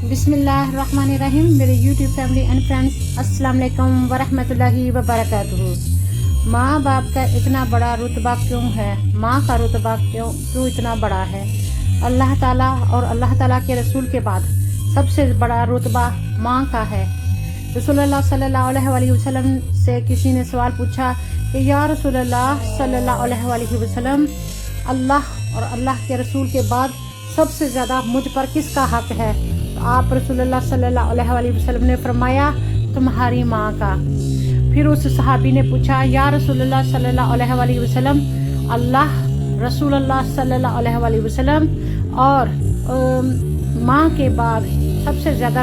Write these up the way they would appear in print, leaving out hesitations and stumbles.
बिस्मिल्लाहिर्रहमानिर्रहीम। मेरे YouTube family and friends, अस्सलाम वालेकुम वरहमतुल्लाहि वबरकातुहू। माँ बाप का इतना बड़ा रुतबा क्यों है? माँ का रुतबा क्यों इतना बड़ा है? अल्लाह ताला और अल्लाह ताला के रसूल के बाद सबसे बड़ा रुतबा माँ का है। रसूलुल्लाह सल्लल्लाहु अलैहि वसल्लम से किसी ने सवाल पूछा कि या रसूलुल्लाह सल्लल्लाहु अलैहि वसल्लम, अल्लाह और अल्लाह के रसूल के बाद सबसे ज़्यादा मुझ पर किसका हक है? तो आप रसूलुल्लाह सल्लल्लाहु अलैहि वसल्लम ने फरमाया, तुम्हारी माँ का। फिर उस सहाबी ने पूछा, या रसूलुल्लाह सल्लल्लाहु अलैहि वसल्लम, अल्लाह, रसूलुल्लाह सल्लल्लाहु अलैहि वसल्लम और माँ के बाद सबसे ज़्यादा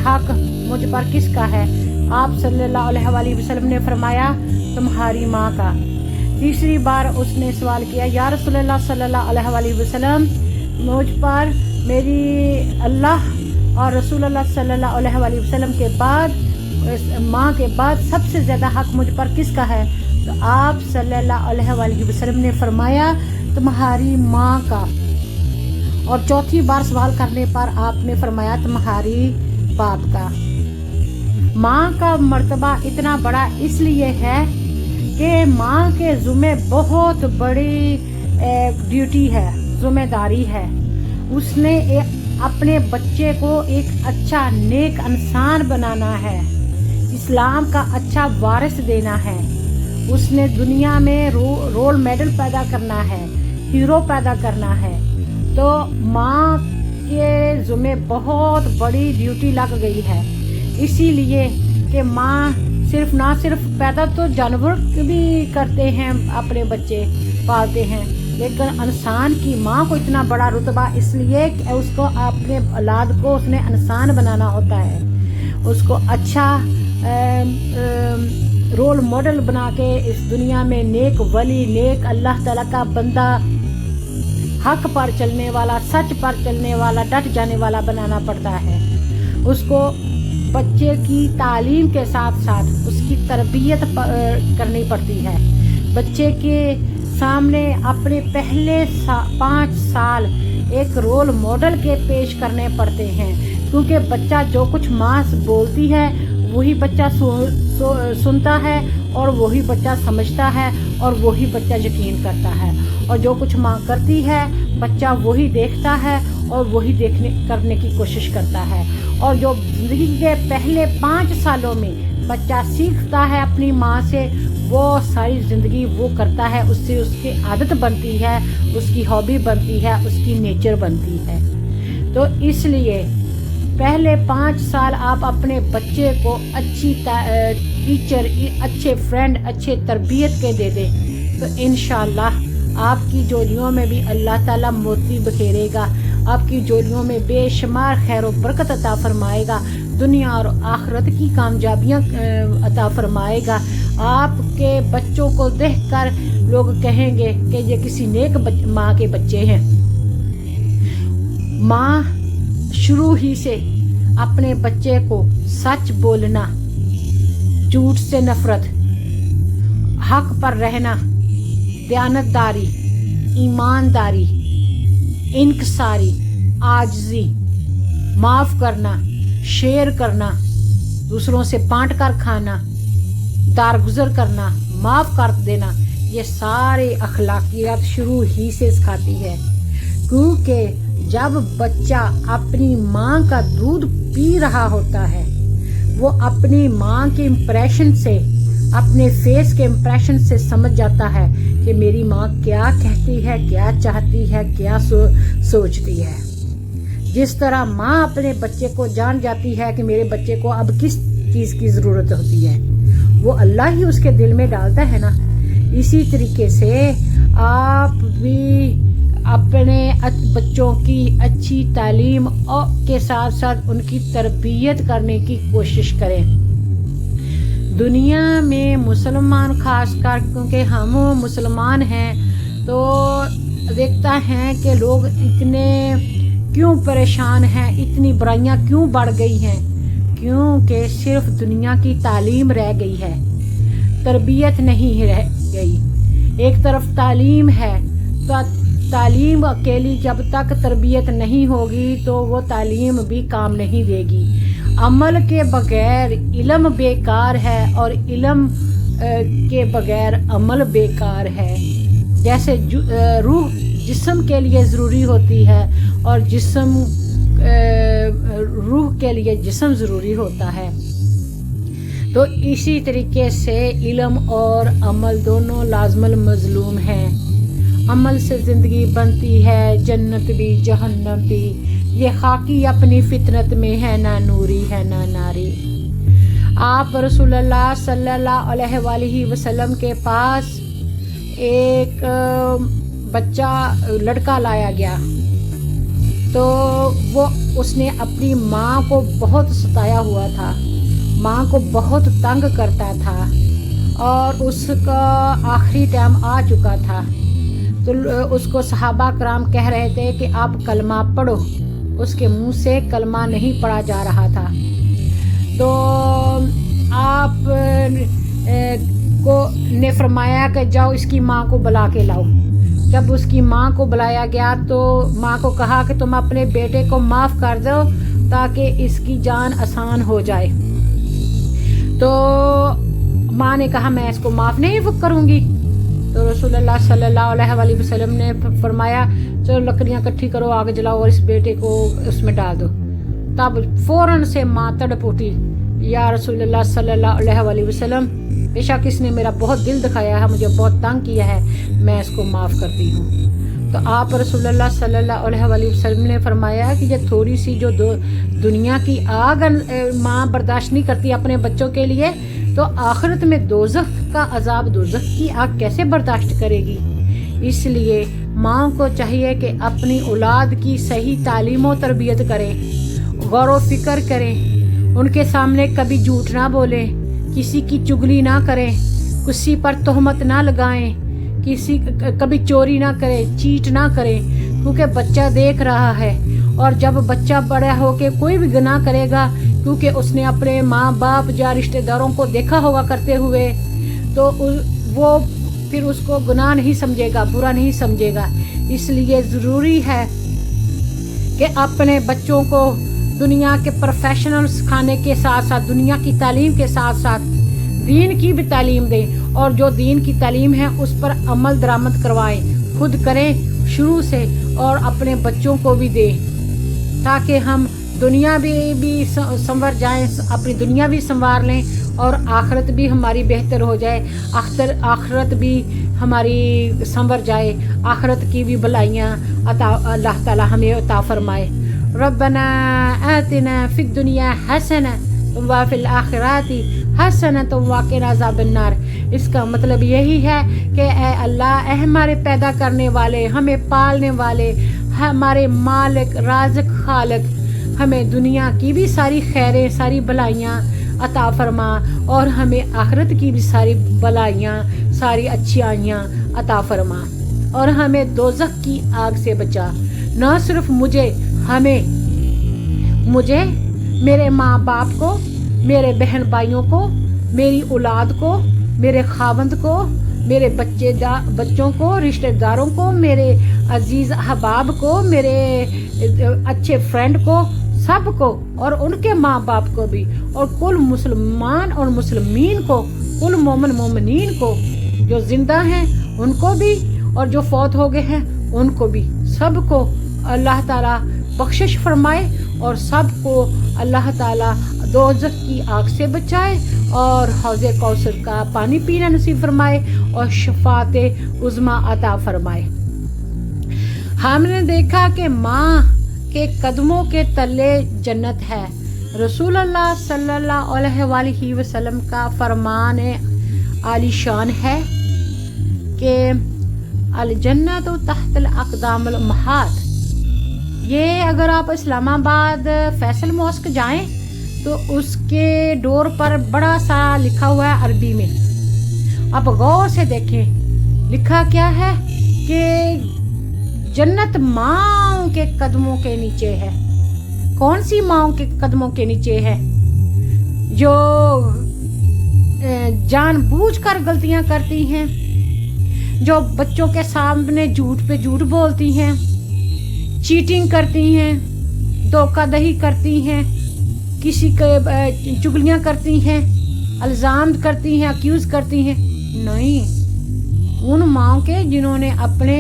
हक मुझ पर किसका है? आप सल्लल्लाहु अलैहि वसल्लम ने फरमाया, तुम्हारी माँ का। तीसरी बार उसने सवाल किया, या रसूलुल्लाह सल्लल्लाहु अलैहि वसल्लम, मुझ पर मेरी अल्लाह और रसूलुल्लाह सल्लल्लाहु अलैहि वसल्लम के बाद, माँ के बाद सबसे ज़्यादा हक मुझ पर किसका है? तो आप सल्लल्लाहु अलैहि वसल्लम ने फरमाया, तुम्हारी माँ का। और चौथी बार सवाल करने पर आपने फरमाया, तुम्हारी बाप का। माँ का मर्तबा इतना बड़ा इसलिए है कि माँ के ज़ुम्मे बहुत बड़ी ड्यूटी है, ज़िम्मेदारी है। उसने अपने बच्चे को एक अच्छा नेक इंसान बनाना है, इस्लाम का अच्छा वारिस देना है। उसने दुनिया में रोल मॉडल पैदा करना है, हीरो पैदा करना है। तो माँ के ज़ुम्मे बहुत बड़ी ड्यूटी लग गई है, इसीलिए कि माँ ना सिर्फ पैदा तो जानवर भी करते हैं, अपने बच्चे पालते हैं, लेकिन इंसान की माँ को इतना बड़ा रुतबा इसलिए कि उसको अपने औलाद को उसने इंसान बनाना होता है। उसको अच्छा रोल मॉडल बना के इस दुनिया में नेक वली, नेक अल्लाह ताला का बंदा, हक पर चलने वाला, सच पर चलने वाला, डट जाने वाला बनाना पड़ता है। उसको बच्चे की तालीम के साथ साथ उसकी तरबियत करनी पड़ती है। बच्चे के सामने अपने पहले 5 साल एक रोल मॉडल के पेश करने पड़ते हैं, क्योंकि बच्चा जो कुछ माँ बोलती है वही बच्चा सुनता है और वही बच्चा समझता है और वही बच्चा यकीन करता है। और जो कुछ माँ करती है बच्चा वही देखता है और वही करने की कोशिश करता है। और जो ज़िंदगी के पहले 5 सालों में बच्चा सीखता है अपनी माँ से, वो सारी ज़िंदगी वो करता है, उससे उसकी आदत बनती है, उसकी हॉबी बनती है, उसकी नेचर बनती है। तो इसलिए पहले 5 साल आप अपने बच्चे को अच्छी टीचर, अच्छे फ्रेंड, अच्छे तरबियत के दे दें, तो इंशाअल्लाह आपकी जोड़ियों में भी अल्लाह ताला मोती बखेरेगा, आपकी जोड़ियों में बेशुमार खैर और बरकत अता फरमाएगा, दुनिया और आखिरत की कामयाबियाँ अता फरमाएगा। आपके बच्चों को देखकर लोग कहेंगे कि ये किसी नेक माँ के बच्चे हैं। माँ शुरू ही से अपने बच्चे को सच बोलना, झूठ से नफरत, हक पर रहना, दयानतदारी, ईमानदारी, इनकसारी, आजिज़ी, माफ़ करना, शेयर करना, दूसरों से बांट कर खाना, दारगुजर करना, माफ़ कर देना, ये सारे अखलाकियात शुरू ही से सिखाती है। क्योंकि जब बच्चा अपनी माँ का दूध पी रहा होता है, वो अपनी माँ के इम्प्रेशन से, अपने फेस के इम्प्रेशन से समझ जाता है कि मेरी माँ क्या कहती है, क्या चाहती है, क्या सोचती है। जिस तरह माँ अपने बच्चे को जान जाती है कि मेरे बच्चे को अब किस चीज़ की ज़रूरत होती है, वो अल्लाह ही उसके दिल में डालता है ना। इसी तरीके से आप भी अपने बच्चों की अच्छी तालीम के साथ साथ उनकी तरबियत करने की कोशिश करें। दुनिया में मुसलमान खासकर, क्योंकि हम मुसलमान हैं, तो देखता हैं कि लोग इतने क्यों परेशान हैं, इतनी बुराइयां क्यों बढ़ गई हैं? क्योंकि सिर्फ दुनिया की तालीम रह गई है, तरबियत नहीं रह गई। एक तरफ तालीम है तो تعلیم اکیلی جب تک تربیت نہیں ہوگی تو وہ تعلیم بھی کام نہیں دے گی. عمل کے بغیر علم بیکار ہے اور علم کے بغیر عمل بیکار ہے. جیسے روح جسم کے لیے ضروری ہوتی ہے اور روح کے لیے جسم ضروری ہوتا ہے، تو اسی طریقے سے علم اور عمل دونوں لازم المظلوم ہیں. عمل سے زندگی بنتی ہے، جنت بھی جہنم بھی. یہ خاکی اپنی فطرت میں ہے، نہ نوری ہے نہ ناری. آپ رسول اللہ صلی اللہ علیہ وآلہ وسلم کے پاس ایک بچہ لڑکا لایا گیا، تو اس نے اپنی ماں کو بہت ستایا ہوا تھا، ماں کو بہت تنگ کرتا تھا اور اس کا آخری ٹائم آ چکا تھا. تو اس کو صحابہ کرام کہہ رہے تھے کہ آپ کلمہ پڑھو. اس کے منہ سے کلمہ نہیں پڑھا جا رہا تھا. تو آپ کو نے فرمایا کہ جاؤ اس کی ماں کو بلا کے لاؤ. جب اس کی ماں کو بلایا گیا تو ماں کو کہا کہ تم اپنے بیٹے کو معاف کر دو تاکہ اس کی جان آسان ہو جائے. تو ماں نے کہا میں اس کو معاف نہیں کروں گی. تو رسول اللہ صلی اللہ علیہ وآلہ وسلم نے فرمایا چلو لکڑیاں کٹھی کرو، آگ جلاؤ اور اس بیٹے کو اس میں ڈال دو. تب فوراً سے ماں تڑپ اٹھی، یا رسول اللہ صلی اللہ علیہ وآلہ وسلم، بے شک اس نے میرا بہت دل دکھایا ہے، مجھے بہت تنگ کیا ہے، میں اس کو معاف کرتی ہوں. تو آپ رسول اللہ صلی اللہ علیہ وآلہ وسلم نے فرمایا کہ یہ تھوڑی سی جو دنیا کی آگ ماں برداشت نہیں کرتی اپنے بچوں کے لیے، تو آخرت میں دوزخ کا عذاب، دوزخ کی آگ کیسے برداشت کرے گی. اس لیے ماں کو چاہیے کہ اپنی اولاد کی صحیح تعلیم و تربیت کریں، غور و فکر کریں، ان کے سامنے کبھی جھوٹ نہ بولیں، کسی کی چگلی نہ کریں، کسی پر تہمت نہ لگائیں، کبھی چوری نہ کریں، چیٹ نہ کریں، کیونکہ بچہ دیکھ رہا ہے. اور جب بچہ بڑا ہو کے کوئی بھی گناہ کرے گا، کیونکہ اس نے اپنے ماں باپ یا رشتہ داروں کو دیکھا ہوگا کرتے ہوئے، تو وہ پھر اس کو گناہ نہیں سمجھے گا، برا نہیں سمجھے گا. اس لیے ضروری ہے کہ اپنے بچوں کو دنیا کے پروفیشنل سکھانے کے ساتھ ساتھ، دنیا کی تعلیم کے ساتھ ساتھ دین کی بھی تعلیم دیں، اور جو دین کی تعلیم ہے اس پر عمل درآمد کروائیں، خود کریں شروع سے اور اپنے بچوں کو بھی دیں، تاکہ ہم دنیا بھی سنور جائیں، اپنی دنیا بھی سنوار لیں اور آخرت بھی ہماری بہتر ہو جائے، آخرت بھی ہماری سنور جائے، آخرت کی بھی بھلائیاں اللہ تعالی ہمیں عطا فرمائے. ربنا آتنا فی الدنیا حسنہ وفی الآخرات حسنۃ وقنا عذاب النار. اس کا مطلب یہی ہے کہ اے اللہ، اے ہمارے پیدا کرنے والے، ہمیں پالنے والے، ہمارے مالک رازق خالق، ہمیں دنیا کی بھی ساری خیریں، ساری بھلائیاں عطا فرما، اور ہمیں آخرت کی بھی ساری بھلائیاں، ساری اچھائیاں عطا فرما، اور ہمیں دوزخ کی آگ سے بچا. نہ صرف مجھے، میرے ماں باپ کو، میرے بہن بھائیوں کو، میری اولاد کو، میرے خاوند کو، میرے بچوں کو، رشتہ داروں کو، میرے عزیز احباب کو، میرے اچھے فرینڈ کو، سب کو، اور ان کے ماں باپ کو بھی، اور کل مسلمان اور مسلمین کو، کل مومن مومنین کو، جو زندہ ہیں ان کو بھی اور جو فوت ہو گئے ہیں ان کو بھی، سب کو اللہ تعالیٰ بخشش فرمائے اور سب کو اللہ تعالیٰ دوزخ کی آگ سے بچائے اور حوض کوثر کا پانی پینا نصیب فرمائے اور شفاعت عظمی عطا فرمائے. ہم نے دیکھا کہ ماں کے قدموں کے تلے جنت ہے. رسول اللہ صلی اللہ علیہ وآلہ وسلم کا فرمان عالی شان ہے کہ الجنت تحت الاقدام الامہات. یہ اگر آپ اسلام آباد فیصل ماسک جائیں تو اس کے ڈور پر بڑا سا لکھا ہوا ہے عربی میں، آپ غور سے دیکھیں لکھا کیا ہے کہ جنت ماں کے قدموں کے نیچے ہے. کون سی ماں کے قدموں کے نیچے ہے؟ جو جان بوجھ کر غلطیاں کرتی ہیں، जो बच्चों के सामने झूठ पे झूठ बोलती हैं, चीटिंग करती हैं, धोखाधड़ी करती हैं, किसी के चुगलियाँ करती हैं, इल्ज़ाम करती हैं, अक्यूज़ करती हैं। नहीं, उन माँओं के जिन्होंने अपने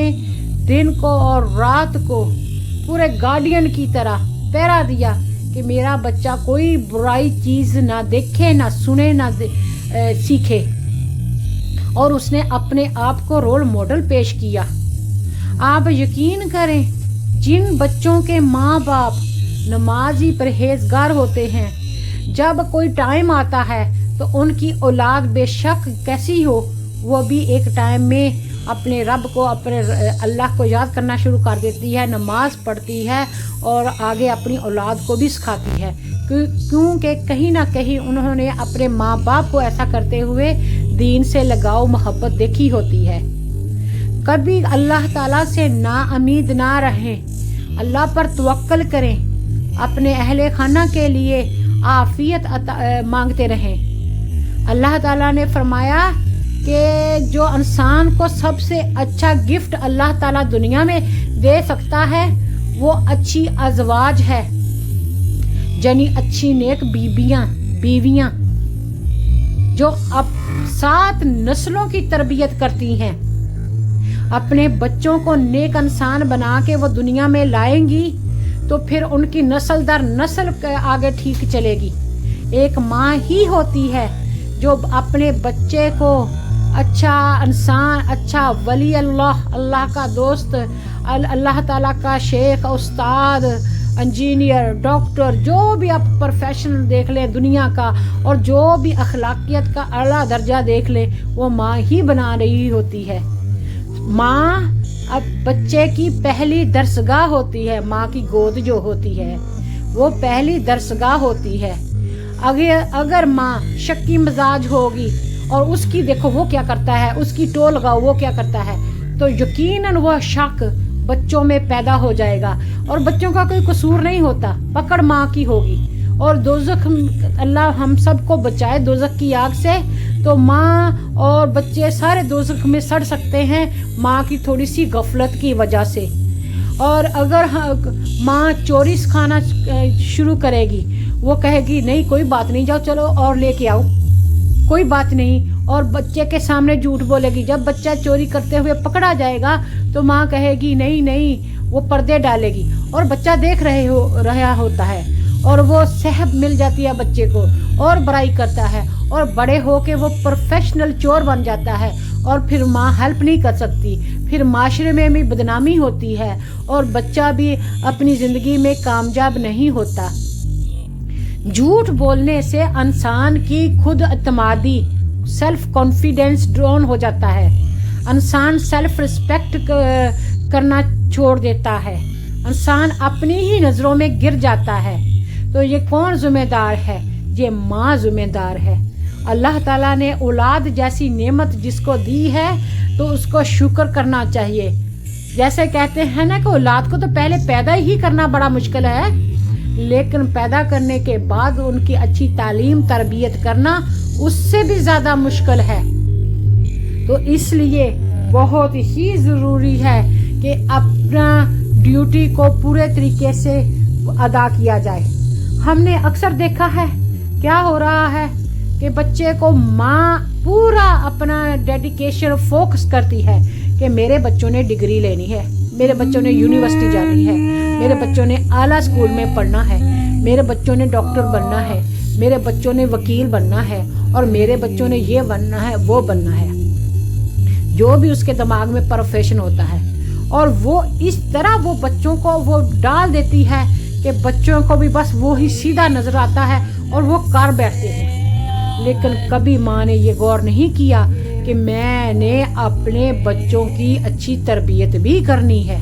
दिन को और रात को पूरे गार्डियन की तरह पहरा दिया कि मेरा बच्चा कोई बुराई चीज़ ना देखे, ना सुने, ना सीखे, और उसने अपने आप को रोल मॉडल पेश किया। आप यकीन करें, जिन बच्चों के माँ बाप नमाजी परहेजगार होते हैं, जब कोई टाइम आता है तो उनकी औलाद बेशक कैसी हो, वो भी एक टाइम में अपने रब को, अपने अल्लाह को याद करना शुरू कर देती है, नमाज पढ़ती है और आगे अपनी औलाद को भी सिखाती है, क्योंकि कहीं ना कहीं उन्होंने अपने माँ बाप को ऐसा करते हुए दीन से लगाव मोहब्बत देखी होती है। कभी अल्लाह ताला से नाउम्मीद ना रहें, अल्लाह पर तवक्कल करें, अपने अहले खाना के लिए आफियत मांगते रहें। अल्लाह ताला ने फरमाया कि जो इंसान को सबसे अच्छा गिफ्ट अल्लाह ताला दुनिया में दे सकता है वो अच्छी अज़वाज है, यानी अच्छी नेक बीवियाँ जो अब 7 नस्लों की तरबियत करती हैं, अपने बच्चों को नेक इंसान बना के वो दुनिया में लाएंगी तो फिर उनकी नस्ल दर नस्ल आगे ठीक चलेगी। एक माँ ही होती है जो अपने बच्चे को अच्छा इंसान, अच्छा वली अल्लाह का दोस्त, अल्लाह ताला का शेख, उस्ताद, इंजीनियर, डॉक्टर, जो भी आप प्रोफेशनल देख लें दुनिया का, और जो भी अखलाकियत का आला दर्जा देख लें, वो माँ ही बना रही होती है। माँ अब बच्चे की पहली दरसगाह होती है। माँ की गोद जो होती है वो पहली दरसगाह होती है। अगर माँ शक्की मिजाज होगी और उसकी देखो वो क्या करता है, उसकी टोल लगाओ वो क्या करता है, तो यकीनन वह शक बच्चों में पैदा हो जाएगा और बच्चों का कोई कसूर नहीं होता, पकड़ माँ की होगी। और दोज़ख, अल्लाह हम सबको बचाए दोज़ख की आग से, तो माँ और बच्चे सारे दोज़ख में सड़ सकते हैं माँ की थोड़ी सी गफलत की वजह से। और अगर माँ चोरी सिखाना शुरू करेगी, वो कहेगी नहीं कोई बात नहीं, जाओ चलो और लेके आओ, कोई बात नहीं, और बच्चे के सामने झूठ बोलेगी। जब बच्चा चोरी करते हुए पकड़ा जाएगा तो माँ कहेगी नहीं नहीं, वो पर्दे डालेगी और बच्चा देख रहा होता है और वो सहब मिल जाती है बच्चे को और बुराई करता है और बड़े हो के वो प्रोफेशनल चोर बन जाता है और फिर माँ हेल्प नहीं कर सकती, फिर माशरे में भी बदनामी होती है और बच्चा भी अपनी ज़िंदगी में कामयाब नहीं होता। झूठ बोलने से इंसान की खुद एतमादी, सेल्फ कॉन्फिडेंस डाउन हो जाता है, इंसान सेल्फ रिस्पेक्ट करना छोड़ देता है, इंसान अपनी ही नज़रों में गिर जाता है। तो ये कौन ज़िम्मेदार है? ये माँ ज़िम्मेदार है। अल्लाह ताला ने औलाद जैसी नेमत जिसको दी है तो उसको शुक्र करना चाहिए। जैसे कहते हैं ना कि औलाद को तो पहले पैदा ही करना बड़ा मुश्किल है, लेकिन पैदा करने के बाद उनकी अच्छी तालीम तरबियत करना उससे भी ज़्यादा मुश्किल है। तो इसलिए बहुत ही ज़रूरी है कि अपना ड्यूटी को पूरे तरीके से अदा किया जाए। हमने अक्सर देखा है क्या हो रहा है कि बच्चे को माँ पूरा अपना डेडिकेशन फोकस करती है कि मेरे बच्चों ने डिग्री लेनी है, मेरे बच्चों ने यूनिवर्सिटी जानी है, मेरे बच्चों ने आला स्कूल में पढ़ना है, मेरे बच्चों ने डॉक्टर बनना है, मेरे बच्चों ने वकील बनना है और मेरे बच्चों ने ये बनना है वो बनना है, जो भी उसके दिमाग में प्रोफेशन होता है। और वो इस तरह वो बच्चों को वो डाल देती है कि बच्चों को भी बस वो ही सीधा नजर आता है और वो कर बैठते हैं। लेकिन कभी माँ ने ये गौर नहीं किया कि मैंने अपने बच्चों की अच्छी तरबियत भी करनी है,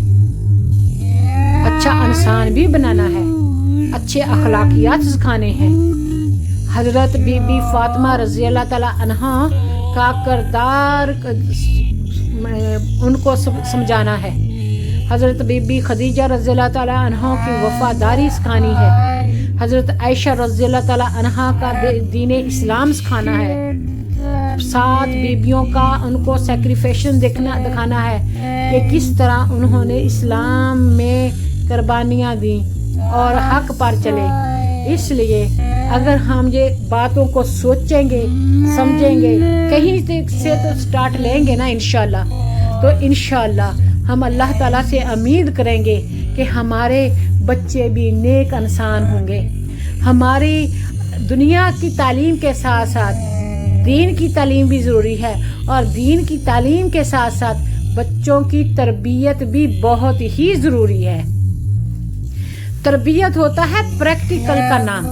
अच्छा इंसान भी बनाना है, अच्छे अखलाकियात सिखाने हैं। हजरत बीबी फातिमा रज़ी अल्लाह ताला अन्हा का किरदार उनको समझाना है, हजरत बीबी खदीजा रज़ी अल्लाह ताला अन्हा की वफादारी सिखानी है, हजरत आयशा रज़ी अल्लाह ताला अन्हा का दीन इस्लाम सिखाना है। सात बीबियों का उनको सेक्रीफिकेशन दिखाना है कि किस तरह उन्होंने इस्लाम में कुर्बानियाँ दी और हक पर चले। इसलिए अगर हम ये बातों को सोचेंगे समझेंगे, कहीं से तो स्टार्ट लेंगे ना इंशाल्लाह, तो इंशाल्लाह हम अल्लाह ताला से उम्मीद करेंगे कि हमारे बच्चे भी नेक इंसान होंगे। हमारी दुनिया की तालीम के साथ साथ दीन की तालीम भी ज़रूरी है, और दीन की तालीम के साथ साथ बच्चों की तरबियत भी बहुत ही ज़रूरी है। तरबियत होता है प्रैक्टिकल का नाम।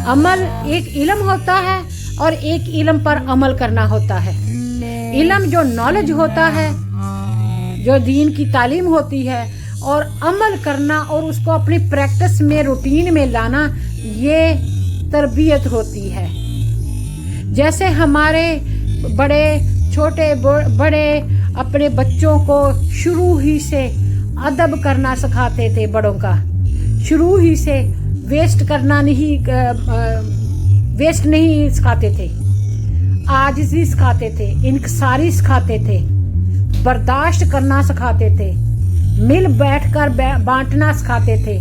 अमल एक इल्म होता है और एक इल्म पर अमल करना होता है। इल्म जो नॉलेज होता है, जो दीन की तालीम होती है, और अमल करना और उसको अपनी प्रैक्टिस में रूटीन में लाना, ये तरबियत होती है। जैसे हमारे बड़े छोटे बड़े अपने बच्चों को शुरू ही से अदब करना सिखाते थे, बड़ों का शुरू ही से वेस्ट नहीं सिखाते थे, आजिज़ी सिखाते थे, इनकसारी सिखाते थे, बर्दाश्त करना सिखाते थे, मिल बैठकर बांटना सिखाते थे,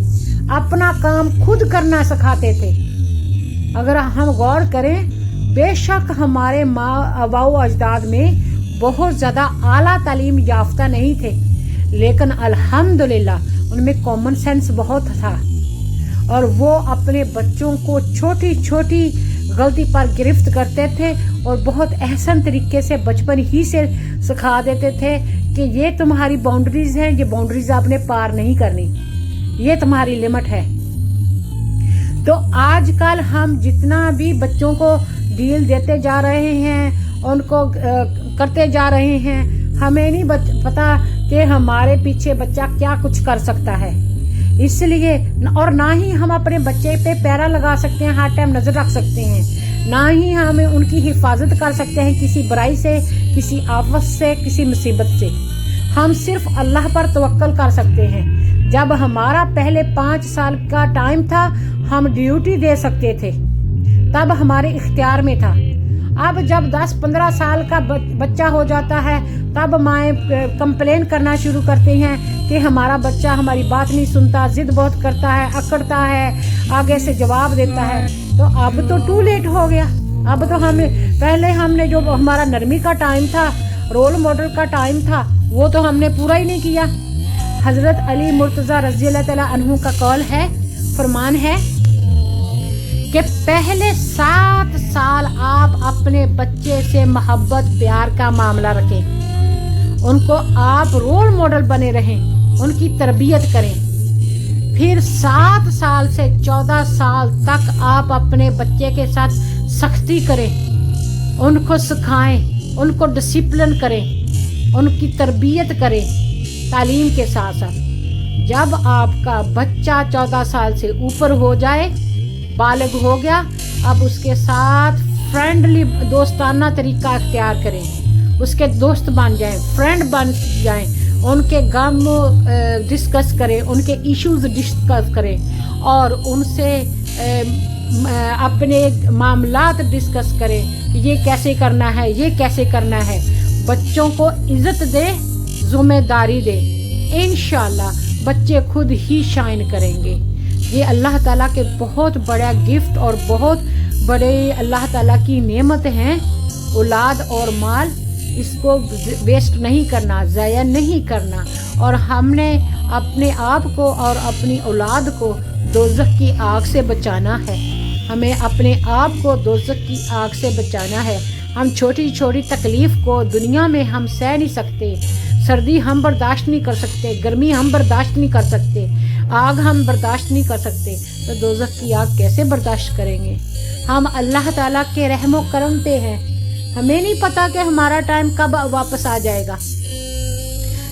अपना काम खुद करना सिखाते थे। अगर हम गौर करें, बेशक हमारे माँ अबाऊ अजदाद में बहुत ज़्यादा आला तालीम याफ्ता नहीं थे, लेकिन अल्हम्दुलिल्लाह उनमें कॉमन सेंस बहुत था, और वो अपने बच्चों को छोटी छोटी गलती पर गिरफ्त करते थे और बहुत एहसन तरीके से बचपन ही से सिखा देते थे कि ये तुम्हारी बाउंड्रीज हैं, ये बाउंड्रीज आपने पार नहीं करनी, ये तुम्हारी लिमिट है। तो आजकल हम जितना भी बच्चों को डील देते जा रहे हैं, उनको करते जा रहे हैं, हमें नहीं पता कि हमारे पीछे बच्चा क्या कुछ कर सकता है। इसलिए और ना ही हम अपने बच्चे पे पैरा लगा सकते हैं, हर टाइम नज़र रख सकते हैं, ना ही हम उनकी हिफाजत कर सकते हैं किसी बुराई से, किसी आफत से, किसी मुसीबत से। हम सिर्फ अल्लाह पर तवक्कल कर सकते हैं। जब हमारा पहले 5 साल का टाइम था, हम ड्यूटी दे सकते थे, तब हमारे इख्तियार में था। अब जब 10-15 साल का बच्चा हो जाता है, तब माएँ कंप्लेन करना शुरू करती हैं कि हमारा बच्चा हमारी बात नहीं सुनता, ज़िद बहुत करता है, अकड़ता है, आगे से जवाब देता है। तो अब तो टू लेट हो गया। अब तो हमने जो हमारा नरमी का टाइम था, रोल मॉडल का टाइम था, वो तो हमने पूरा ही नहीं किया। हज़रत अली मुर्तज़ा रज़ी अल्लाह तआला अन्हु का कौल है, फरमान है कि पहले 7 साल आप अपने बच्चे से मोहब्बत प्यार का मामला रखें, उनको आप रोल मॉडल बने रहें, उनकी तरबियत करें। फिर 7 साल से 14 साल तक आप अपने बच्चे के साथ सख्ती करें, उनको सिखाएं, उनको डिसिप्लिन करें, उनकी तरबियत करें तालीम के साथ साथ। जब आपका बच्चा 14 साल से ऊपर हो जाए, बालिग हो गया, अब उसके साथ फ्रेंडली दोस्ताना तरीका अख्तियार करें, उसके दोस्त बन जाएं, फ्रेंड बन जाएं, उनके गम डिस्कस करें, उनके इश्यूज डिस्कस करें, और उनसे अपने मामलात डिस्कस करें कि ये कैसे करना है, ये कैसे करना है। बच्चों को इज़्ज़त दे, ज़िम्मेदारी दे, इंशाल्लाह बच्चे खुद ही शाइन करेंगे। ये अल्लाह ताला के बहुत बड़ा गिफ्ट और बहुत बड़े अल्लाह ताला की नेमत हैं, औलाद और माल। इसको वेस्ट नहीं करना, ज़ाया नहीं करना, और हमने अपने आप को और अपनी औलाद को दोज़ख की आग से बचाना है। हमें अपने आप को दोज़ख की आग से बचाना है। हम छोटी छोटी तकलीफ़ को दुनिया में हम सह नहीं सकते। सर्दी हम बर्दाश्त नहीं कर सकते, गर्मी हम बर्दाश्त नहीं कर सकते, आग हम बर्दाश्त नहीं कर सकते, तो दोज़ख की आग कैसे बर्दाश्त करेंगे। हम अल्लाह ताला के रहमो करम पे हैं, हमें नहीं पता कि हमारा टाइम कब वापस आ जाएगा।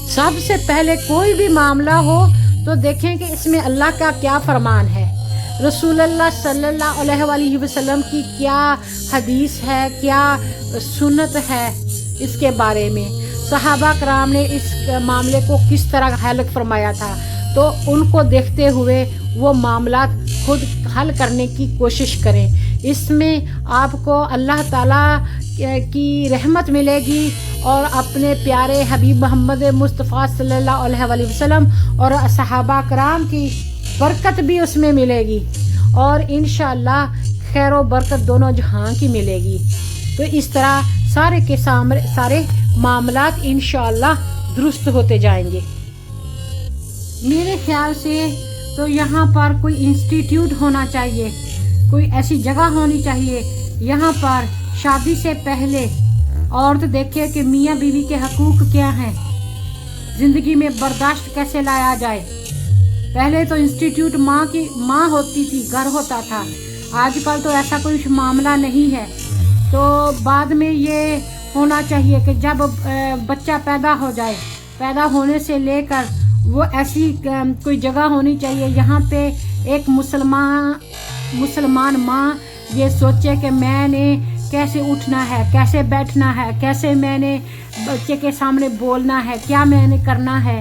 सबसे पहले कोई भी मामला हो तो देखें कि इसमें अल्लाह का क्या फरमान है, रसूलुल्लाह सल्लल्लाहु अलैहि वसल्लम की क्या हदीस है, क्या सुन्नत है इसके बारे में, सहाबा कराम ने इस मामले को किस तरह हल फरमाया था। तो उनको देखते हुए वो मामला खुद हल करने की कोशिश करें। اس میں آپ کو اللہ تعالیٰ کی رحمت ملے گی اور اپنے پیارے حبیب محمد مصطفیٰ صلی اللہ علیہ وآلہ وسلم اور صحابہ کرام کی برکت بھی اس میں ملے گی، اور انشاءاللہ خیر و برکت دونوں جہاں کی ملے گی۔ تو اس طرح سارے کے سارے معاملات انشاءاللہ درست ہوتے جائیں گے۔ میرے خیال سے تو یہاں پر کوئی انسٹیٹیوٹ ہونا چاہیے، کوئی ایسی جگہ ہونی چاہیے یہاں پر شادی سے پہلے عورت دیکھے کہ میاں بیوی کے حقوق کیا ہیں، زندگی میں برداشت کیسے لایا جائے۔ پہلے تو انسٹیٹیوٹ ماں ہوتی تھی، گھر ہوتا تھا، آج کل تو ایسا کوئی معاملہ نہیں ہے۔ تو بعد میں یہ ہونا چاہیے کہ جب بچہ پیدا ہو جائے، پیدا ہونے سے لے کر وہ ایسی کوئی جگہ ہونی چاہیے یہاں پہ ایک مسلمان ماں یہ سوچے کہ میں نے کیسے اٹھنا ہے، کیسے بیٹھنا ہے، کیسے میں نے بچے کے سامنے بولنا ہے، کیا میں نے کرنا ہے۔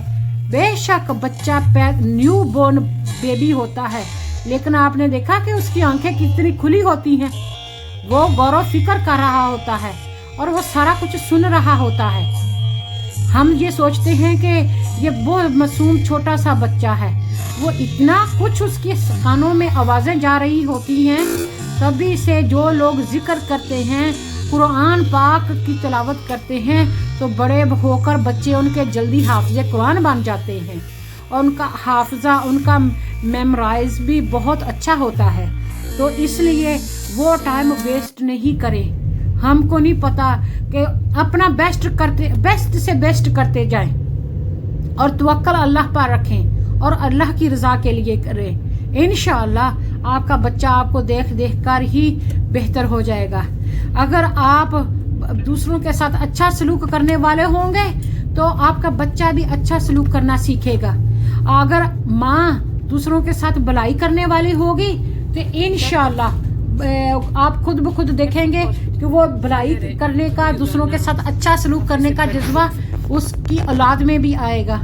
بے شک بچہ نیو بورن بیبی ہوتا ہے، لیکن آپ نے دیکھا کہ اس کی آنکھیں کتنی کھلی ہوتی ہیں، وہ غور و فکر کر رہا ہوتا ہے اور وہ سارا کچھ سن رہا ہوتا ہے۔ ہم یہ سوچتے ہیں کہ یہ بہت معصوم چھوٹا سا بچہ ہے، وہ اتنا کچھ اس کے کانوں میں آوازیں جا رہی ہوتی ہیں۔ تبھی سے جو لوگ ذکر کرتے ہیں، قرآن پاک کی تلاوت کرتے ہیں، تو بڑے ہو کر بچے ان کے جلدی حافظ قرآن بن جاتے ہیں اور ان کا حافظہ، ان کا میمورائز بھی بہت اچھا ہوتا ہے۔ تو اس لیے وہ ٹائم ویسٹ نہیں کریں۔ ہم کو نہیں پتا کہ اپنا بیسٹ سے بیسٹ کرتے جائیں اور توکل اللہ پر رکھیں اور اللہ کی رضا کے لیے کریں۔ انشاءاللہ آپ کا بچہ آپ کو دیکھ کر ہی بہتر ہو جائے گا۔ اگر آپ دوسروں کے ساتھ اچھا سلوک کرنے والے ہوں گے تو آپ کا بچہ بھی اچھا سلوک کرنا سیکھے گا۔ اگر ماں دوسروں کے ساتھ بھلائی کرنے والی ہوگی تو انشاءاللہ آپ خود بخود دیکھیں گے کہ وہ بھلائی کرنے کا، دوسروں کے ساتھ اچھا سلوک کرنے کا جذبہ اس کی اولاد میں بھی آئے گا۔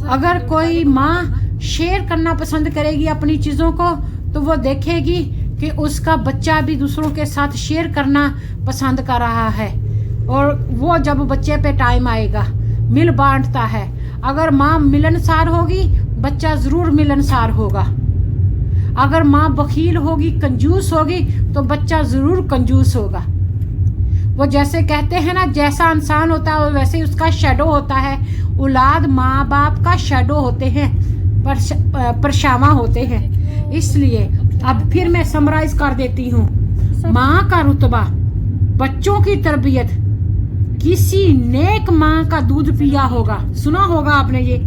اگر کوئی ماں شیئر کرنا پسند کرے گی اپنی چیزوں کو تو وہ دیکھے گی کہ اس کا بچہ بھی دوسروں کے ساتھ شیئر کرنا پسند کر رہا ہے، اور وہ جب بچے پہ ٹائم آئے گا مل بانٹتا ہے۔ اگر ماں ملنسار ہوگی بچہ ضرور ملنسار ہوگا، اگر ماں بخیل ہوگی، کنجوس ہوگی تو بچہ ضرور کنجوس ہوگا۔ وہ جیسے کہتے ہیں نا، جیسا انسان ہوتا ہے ویسے اس کا شیڈو ہوتا ہے۔ اولاد ماں باپ کا شیڈو ہوتے ہیں، پرچھاواں ہوتے ہیں۔ اس لیے اب پھر میں سمرائز کر دیتی ہوں، ماں کا رتبہ، بچوں کی تربیت، کسی نیک ماں کا دودھ پیا ہوگا، سنا ہوگا آپ نے یہ،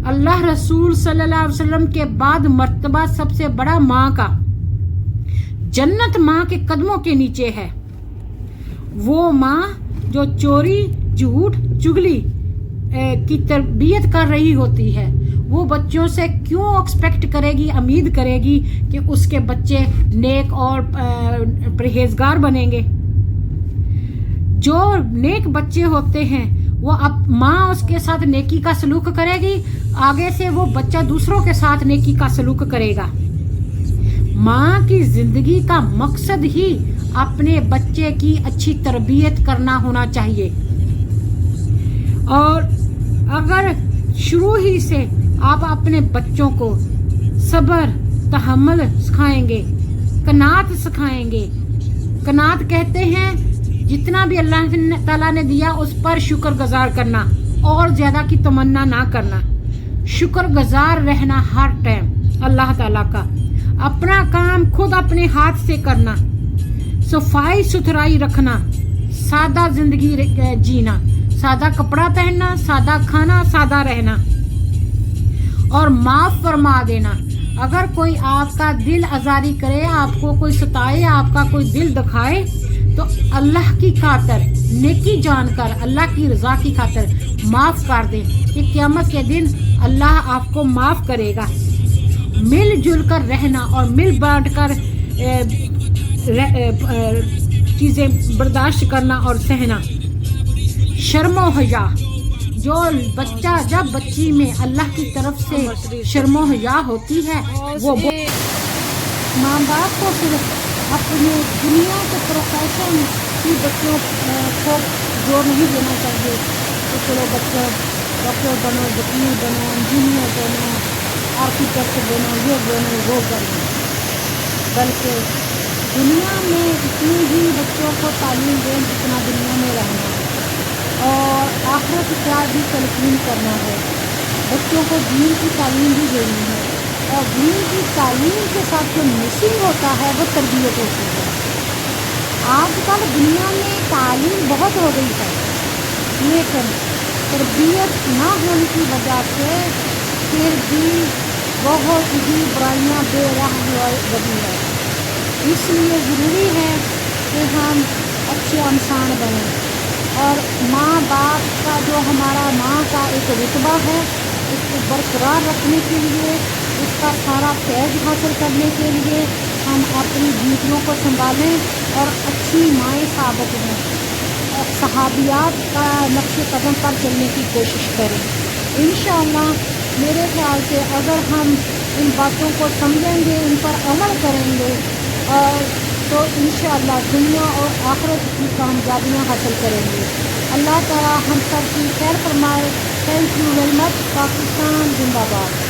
اللہ رسول صلی اللہ علیہ وسلم کے بعد مرتبہ سب سے بڑا ماں کا، جنت ماں کے قدموں کے نیچے ہے۔ وہ ماں جو چوری، جھوٹ، چگلی کی تربیت کر رہی ہوتی ہے، وہ بچوں سے کیوں ایکسپیکٹ کرے گی، امید کرے گی کہ اس کے بچے نیک اور پرہیزگار بنیں گے۔ جو نیک بچے ہوتے ہیں وہ اب ماں اس کے ساتھ نیکی کا سلوک کرے گی، آگے سے وہ بچہ دوسروں کے ساتھ نیکی کا سلوک کرے گا۔ ماں کی زندگی کا مقصد ہی اپنے بچے کی اچھی تربیت کرنا ہونا چاہیے، اور اگر شروع ہی سے آپ اپنے بچوں کو صبر، تحمل سکھائیں گے، قناعت سکھائیں گے۔ قناعت کہتے ہیں جتنا بھی اللہ تعالیٰ نے دیا اس پر شکر گزار کرنا، اور زیادہ کی تمنا نہ کرنا، شکر گزار رہنا ہر ٹائم اللہ تعالیٰ کا، اپنا کام خود اپنے ہاتھ سے کرنا، صفائی ستھرائی رکھنا، سادہ زندگی جینا، سادہ کپڑا پہننا، سادہ کھانا، سادہ رہنا، اور معاف فرما دینا۔ اگر کوئی آپ کا دل آزاری کرے، آپ کو کوئی ستائے، آپ کا کوئی دل دکھائے، تو اللہ کی خاطر، نیکی جان کر، اللہ کی رضا کی خاطر معاف کر دیں کہ قیامت کے دن اللہ آپ کو معاف کرے گا۔ مل جل کر رہنا اور مل بانٹ کر چیزیں برداشت کرنا اور سہنا۔ شرم و حیا، جو بچہ جب بچی میں اللہ کی طرف سے شرم و حیا ہوتی ہے، وہ ماں باپ کو صرف अपने दुनिया के प्रोफेशन की बच्चों को जोर नहीं देना चाहिए तो चलो बच्चों डॉक्टर बनो, वकील बनो, इंजीनियर बनो, आर्किटेक्ट बनो, ये बनो वो बनो, बल्कि दुनिया में इतनी ही बच्चों को तालीम दें जितना दुनिया में रहना है और आखिरत क्या भी तलकीन करना है। बच्चों को दीन की तालीम भी देनी है और दीन की तालीम के साथ जो मिसिंग होता है वो तरबियत होती है। आजकल दुनिया में तालीम बहुत हो गई है लेकिन तरबियत ना होने की वजह से फिर भी बहुत ही बुराइयाँ बेराह बनी है। इसलिए ज़रूरी है कि हम अच्छे इंसान बनें और माँ बाप का जो हमारा माँ का एक रुतबा है उसको बरकरार रखने के लिए, उसका सारा फैज़ हासिल करने के लिए हम अपनी बीवियों को संभालें और अच्छी माएँ साबित हों और सहाबियात का नक्शे कदम पर चलने की कोशिश करें। इंशाअल्लाह मेरे ख्याल से अगर हम इन बातों को समझेंगे, इन पर अमल करेंगे और तो इंशाअल्लाह दुनिया और आखिरत की कामयाबियाँ हासिल करेंगे। अल्लाह ताला हम सब की खैर फरमाए। Thank you very much. Pakistan जिंदाबाद।